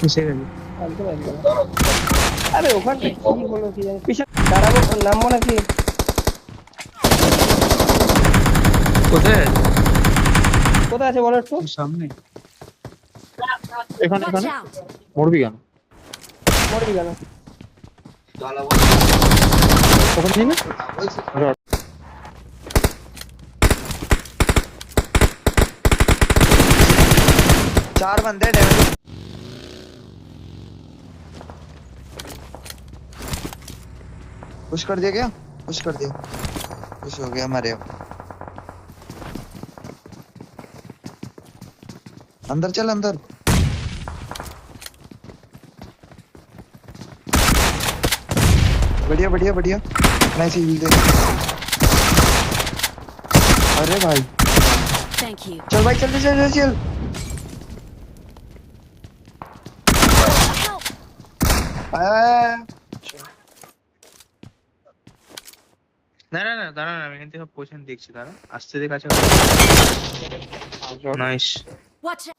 মিশে গেছে। আনতে পারি না। আরে ওখানটা কি হলো কি জানি, পিছনে দাঁড়াবো, নামবো নাকি? কোথায়? কোথায় আছে বলো একটু। সামনে। এখানে Watch এখানে out! মরবি কেন? মরবি কেন? ওখানে ছিল রড। 4 बंदे डैमेज। पुश कर दिया क्या? पुश कर दिया, पुश हो गया, मरे हो। अंदर चल अंदर। बढ़िया बढ़िया बढ़िया, नाइस हील दे। अरे भाई Thank you. चल भाई, चल चल चल चल। Help! দাঁড়া না দাঁড়া না, আমি এখান থেকে পজিশন দেখছি। দাঁড়া আসতে দে কাছে। নাইস। Watch out!